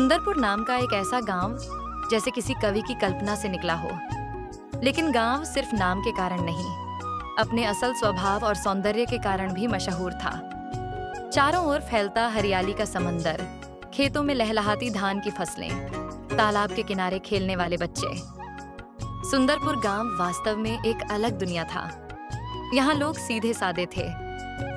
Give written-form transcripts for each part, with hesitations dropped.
सुंदरपुर नाम का एक ऐसा गांव जैसे किसी कवि की कल्पना से निकला हो। लेकिन गांव सिर्फ नाम के कारण नहीं, अपने असल स्वभाव और सौंदर्य के कारण भी मशहूर था। चारों ओर फैलता हरियाली का समंदर, खेतों में लहलहाती धान की फसलें, तालाब के किनारे खेलने वाले बच्चे। सुंदरपुर गांव वास्तव में एक अलग दुनिया था। यहाँ लोग सीधे सादे थे,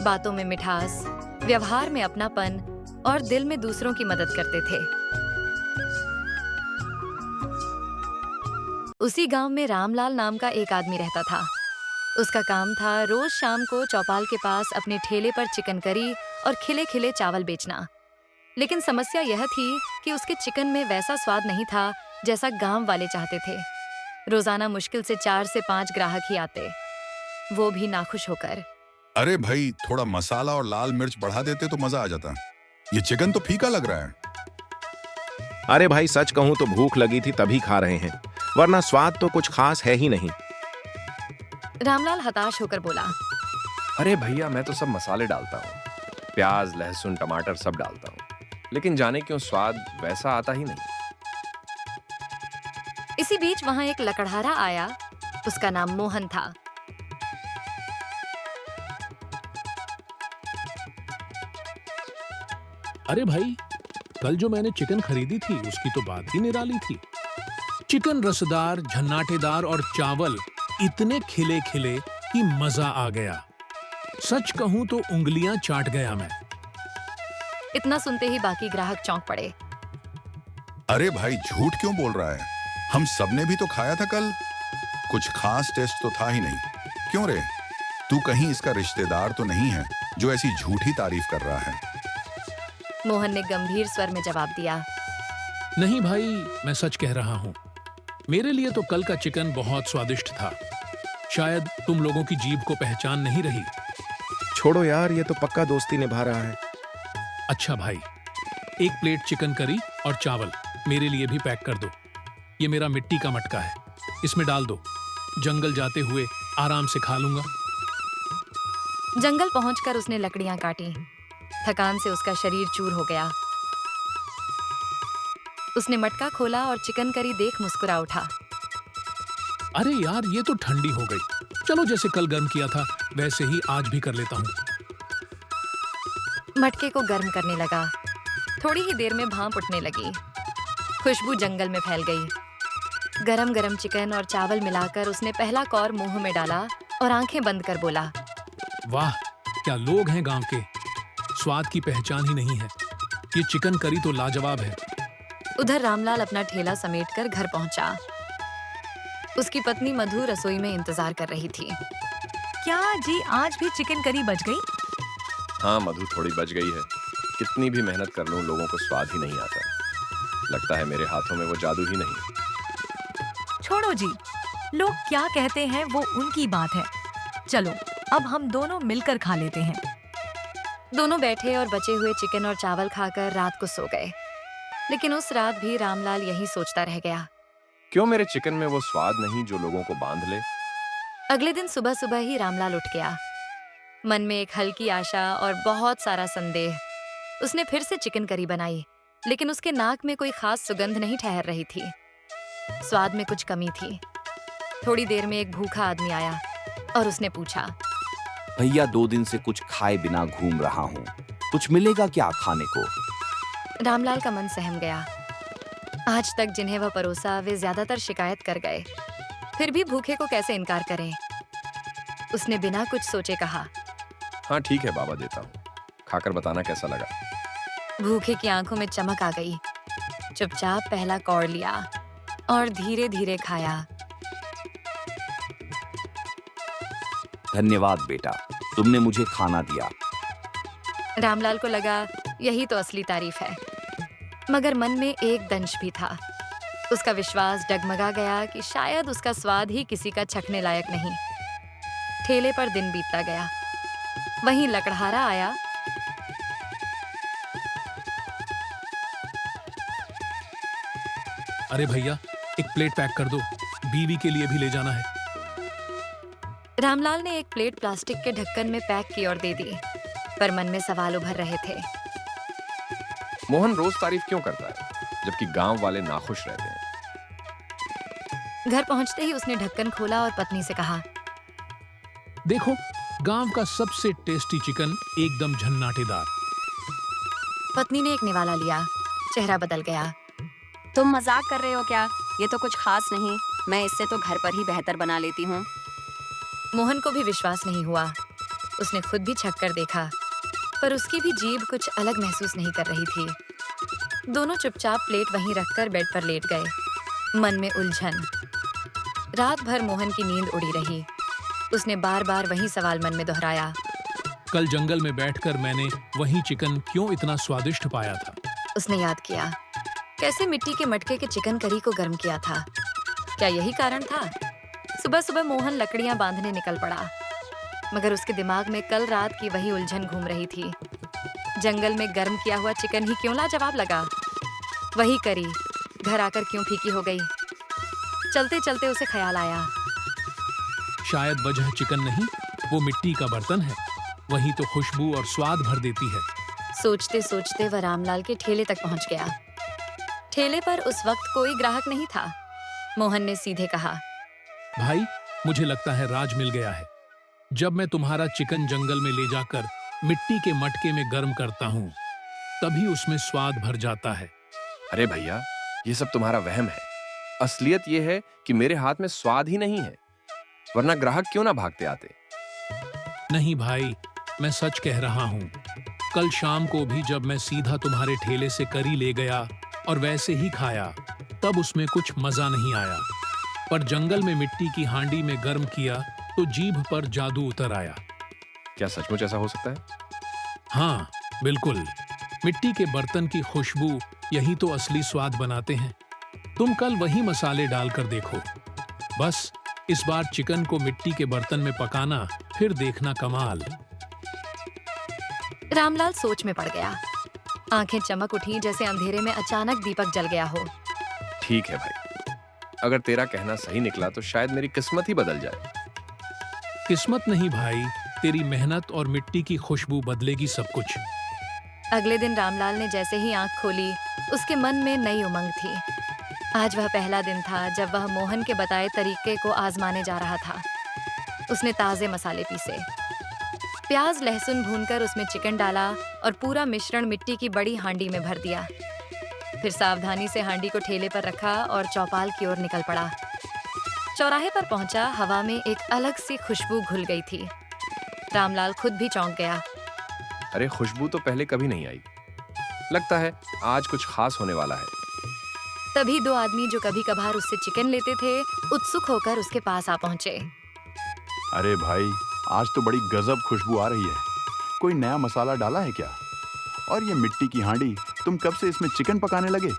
बातों में मिठास, व्यवहार में अपनापन और दिल में दूसरों की मदद करते थे। उसी गांव में रामलाल नाम का एक आदमी रहता था। उसका काम था रोज शाम को चौपाल के पास अपने ठेले पर चिकन करी और खिले खिले चावल बेचना। लेकिन समस्या यह थी कि उसके चिकन में वैसा स्वाद नहीं था जैसा गांव वाले चाहते थे। रोजाना मुश्किल से 4 से 5 ग्राहक ही आते, वो भी नाखुश होकर। अरे भाई, थोड़ा मसाला और लाल मिर्च बढ़ा देते तो मजा आ जाता। ये चिकन तो फीका लग रहा है। अरे भाई, सच कहूं तो भूख लगी थी तभी खा रहे हैं, वरना स्वाद तो कुछ खास है ही नहीं। रामलाल हताश होकर बोला, अरे भैया, मैं तो सब मसाले डालता हूँ, प्याज, लहसुन, टमाटर सब डालता हूँ, लेकिन जाने क्यों स्वाद वैसा आता ही नहीं। इसी बीच वहां एक लकड़हारा आया। उसका नाम मोहन था। अरे भाई, कल जो मैंने चिकन खरीदी थी उसकी तो बात ही निराली थी। चिकन रसदार, झन्नाटेदार और चावल इतने खिले खिले कि मजा आ गया। सच कहूं तो उंगलियां चाट गया मैं। इतना सुनते ही बाकी ग्राहक चौंक पड़े। अरे भाई, झूठ क्यों बोल रहा है? हम सबने भी तो खाया था कल। कुछ खास टेस्ट तो था ही नहीं। क्यों रे, तू कहीं इसका रिश्तेदार तो नहीं है जो ऐसी झूठी तारीफ कर रहा है? मोहन ने गंभीर स्वर में जवाब दिया, नहीं भाई, मैं सच कह रहा हूं। मेरे लिए तो कल का चिकन बहुत स्वादिष्ट था। शायद तुम लोगों की जीभ को पहचान नहीं रही। छोड़ो यार, ये तो पक्का दोस्ती निभा रहा है। अच्छा भाई, एक प्लेट चिकन करी और चावल मेरे लिए भी पैक कर दो। ये मेरा मिट्टी का मटका है, इसमें डाल दो। जंगल जाते हुए आराम से खा लूंगा। जंगल पहुंचकर उसने लकड़ियां काटी। थकान से उसका शरीर चूर हो गया। उसने मटका खोला और चिकन करी देख मुस्कुरा उठा। अरे यार, ये तो ठंडी हो गई। चलो, जैसे कल गर्म किया था वैसे ही आज भी कर लेता हूँ। मटके को गर्म करने लगा। थोड़ी ही देर में भाप उठने लगी। खुशबू जंगल में फैल गई। गरम गरम चिकन और चावल मिलाकर उसने पहला कौर मुंह में डाला और आंखें बंद कर बोला, वाह, क्या लोग हैं गांव के। स्वाद की पहचान ही नहीं है। ये चिकन करी तो लाजवाब है। उधर रामलाल अपना ठेला समेटकर घर पहुंचा। उसकी पत्नी मधु रसोई में इंतजार कर रही थी। क्या जी, आज भी चिकन करी बच गई? हाँ मधु, थोड़ी बच गई है। कितनी भी मेहनत कर लूं, लोगों को स्वाद ही नहीं आता। लगता है मेरे हाथों में वो जादू ही नहीं। छोड़ो जी, लोग क्या कहते हैं वो उनकी बात है। चलो, अब हम दोनों मिलकर खा लेते हैं। दोनों बैठे और बचे हुए चिकन और चावल खाकर रात को सो गए। लेकिन उस रात भी रामलाल यही सोचता रह गया, क्यों मेरे चिकन में वो स्वाद नहीं जो लोगों को बांध ले। अगले दिन सुबह सुबह ही रामलाल उठ गया, मन में एक हल्की आशा और बहुत सारा संदेह। उसने फिर से चिकन करी बनाई, लेकिन उसके नाक में कोई खास सुगंध नहीं ठहर रही थी। स्वाद में कुछ कमी थी। थोड़ी देर में एक भूखा आदमी आया और उसने पूछा, भैया, 2 दिन से कुछ खाए बिना घूम रहा हूँ, कुछ मिलेगा क्या खाने को? रामलाल का मन सहम गया। आज तक जिन्हें वह परोसा वे ज्यादातर शिकायत कर गए, फिर भी भूखे को कैसे इनकार करें। उसने बिना कुछ सोचे कहा, हाँ ठीक है बाबा, देता हूँ, खाकर बताना कैसा लगा। भूखे की आंखों में चमक आ गई। चुपचाप पहला कौड़ लिया और धीरे धीरे खाया। धन्यवाद बेटा, तुमने मुझे खाना दिया। रामलाल को लगा यही तो असली तारीफ है, मगर मन में एक दंश भी था। उसका विश्वास डगमगा गया कि शायद उसका स्वाद ही किसी का चखने लायक नहीं। ठेले पर दिन बीतता गया। वहीं लकड़हारा आया। अरे भैया, एक प्लेट पैक कर दो, बीवी के लिए भी ले जाना है। रामलाल ने एक प्लेट प्लास्टिक के ढक्कन में पैक की और दे दी, पर मन में सवाल उभर रहे थे। मोहन रोज तारीफ क्यों करता है? जबकि गांव वाले नाखुश रहते हैं। घर पहुंचते ही उसने ढक्कन खोला और पत्नी से कहा, देखो, गांव का सबसे टेस्टी चिकन, एकदम झन्नाटेदार। पत्नी ने एक निवाला लिया। चेहरा बदल गया। तुम मजाक कर रहे हो क्या? ये तो कुछ खास नहीं, मैं इससे तो घर पर ही बेहतर बना लेती हूँ। मोहन को भी विश्वास नहीं हुआ। उसने खुद भी छक कर देखा, पर उसकी भी जीभ कुछ अलग महसूस नहीं कर रही थी। दोनों चुपचाप प्लेट वहीं रखकर बेड पर लेट गए, मन में उलझन। रात भर मोहन की नींद उड़ी रही। उसने बार बार वही सवाल मन में दोहराया। कल जंगल में बैठकर मैंने वही चिकन क्यों इतना स्वादिष्ट पाया था। उसने याद किया, कैसे मिट्टी के मटके के चिकन करी को गर्म किया था। क्या यही कारण था? सुबह सुबह मोहन लकड़ियां बांधने निकल पड़ा, मगर उसके दिमाग में कल रात की वही उलझन घूम रही थी। जंगल में गर्म किया हुआ चिकन ही क्यों लाजवाब लगा? वही करी घर आकर क्यों फीकी हो गई? चलते चलते उसे ख्याल आया, शायद वजह चिकन नहीं, वो मिट्टी का बर्तन है। वही तो खुशबू और स्वाद भर देती है। सोचते सोचते वह रामलाल के ठेले तक पहुंच गया। ठेले पर उस वक्त कोई ग्राहक नहीं था। मोहन ने सीधे कहा, भाई, मुझे लगता है राज मिल गया है। जब मैं तुम्हारा चिकन जंगल में ले जाकर मिट्टी के मटके में गर्म करता हूँ, तभी उसमें स्वाद भर जाता है। अरे भैया, ये सब तुम्हारा वहम है। असलियत ये है कि मेरे हाथ में स्वाद ही नहीं है, वरना ग्राहक क्यों ना भागते आते। नहीं भाई, मैं सच कह रहा हूँ। कल शाम को भी जब मैं सीधा तुम्हारे ठेले से करी ले गया और वैसे ही खाया, तब उसमें कुछ मजा नहीं आया। पर जंगल में मिट्टी की हांडी में गर्म किया तो जीभ पर जादू उतर आया। क्या सचमुच ऐसा हो सकता है? हाँ, बिल्कुल। मिट्टी के बर्तन की खुशबू यही तो असली स्वाद बनाते हैं। तुम कल वही मसाले डालकर देखो। बस इस बार चिकन को मिट्टी के बर्तन में पकाना, फिर देखना कमाल। रामलाल सोच में पड़ गया। आंखें चमक उठी जैसे अंधेरे में अचानक दीपक जल गया हो। ठीक है भाई, अगर तेरा कहना सही निकला तो शायद मेरी किस्मत ही बदल जाए। किस्मत नहीं भाई, तेरी मेहनत और मिट्टी की खुशबू बदलेगी सब कुछ। अगले दिन रामलाल ने जैसे ही आंख खोली, उसके मन में नई उमंग थी। आज वह पहला दिन था जब वह मोहन के बताए तरीके को आजमाने जा रहा था। उसने ताजे मसाले पीसे, प्याज लहसुन भूनकर उसमें चिकन डाला और पूरा मिश्रण मिट्टी की बड़ी हांडी में भर दिया। फिर सावधानी से हांडी को ठेले पर रखा और चौपाल की ओर निकल पड़ा। चौराहे पर पहुंचा, हवा में एक अलग सी खुशबू घुल गई थी। रामलाल खुद भी चौंक गया। अरे, खुशबू तो पहले कभी नहीं आई। लगता है आज कुछ खास होने वाला है। तभी दो आदमी जो कभी कभार उससे चिकन लेते थे, उत्सुक होकर उसके पास आ पहुंचे। अरे भाई, आज तो बड़ी गजब खुशबू आ रही है। कोई नया मसाला डाला है क्या? और ये मिट्टी की हांडी, तुम कब से इसमें चिकन पकाने लगे?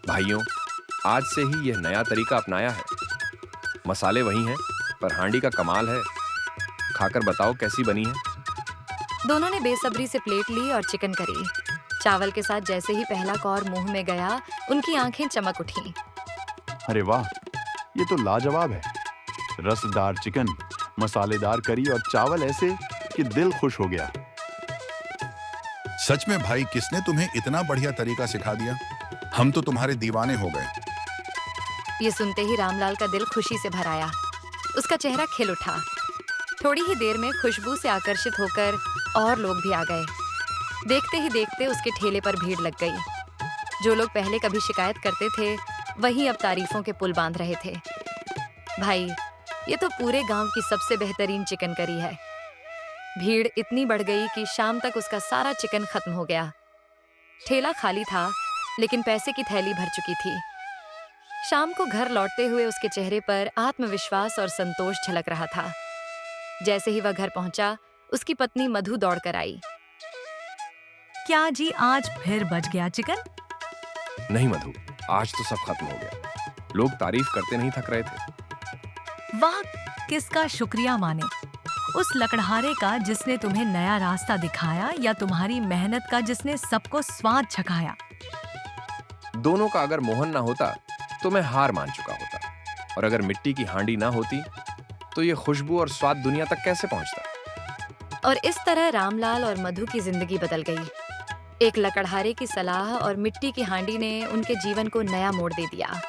भाइयों, आज से ही यह नया तरीका अपनाया है। मसाले वही हैं, पर हांडी का कमाल है। खाकर बताओ कैसी बनी है। दोनों ने बेसब्री से प्लेट ली और चिकन करी। चावल के साथ जैसे ही पहला कौर मुंह में गया, उनकी आंखें चमक उठीं। अरे वाह, ये तो लाजवाब है। रसदार चिकन, मसालेदार करी और चावल ऐसे कि दिल खुश हो गया। सच में भाई, किसने तुम्हें इतना बढ़िया तरीका सिखा दिया? हम तो तुम्हारे दीवाने हो गए। ये सुनते ही रामलाल का दिल खुशी से भर आया। उसका चेहरा खिल उठा। थोड़ी ही देर में खुशबू से आकर्षित होकर और लोग भी आ गए। देखते ही देखते उसके ठेले पर भीड़ लग गई। जो लोग पहले कभी शिकायत करते थे, वही अब तारीफों के पुल बांध रहे थे। भाई, ये तो पूरे गांव की सबसे बेहतरीन चिकन करी है। भीड़ इतनी बढ़ गई कि शाम तक उसका सारा चिकन खत्म हो गया। ठेला खाली था, लेकिन पैसे की थैली भर चुकी थी। शाम को घर लौटते हुए उसके चेहरे पर आत्मविश्वास और संतोष झलक रहा था। जैसे ही वह घर पहुंचा, उसकी पत्नी मधु दौड़कर आई। क्या जी, आज फिर बच गया चिकन? नहीं मधु, आज तो सब खत्म हो गया। लोग तारीफ करते नहीं थक रहे थे। वाह, किसका शुक्रिया माने, उस लकड़हारे का जिसने तुम्हें नया रास्ता दिखाया, या तुम्हारी मेहनत का जिसने सबको स्वाद चखाया? दोनों का अगर मोहन ना होता तो मैं हार मान चुका होता, और अगर मिट्टी की हांडी ना होती तो ये खुशबू और स्वाद दुनिया तक कैसे पहुंचता। और इस तरह रामलाल और मधु की जिंदगी बदल गई। एक लकड़हारे की सलाह और मिट्टी की हांडी ने उनके जीवन को नया मोड़ दे दिया।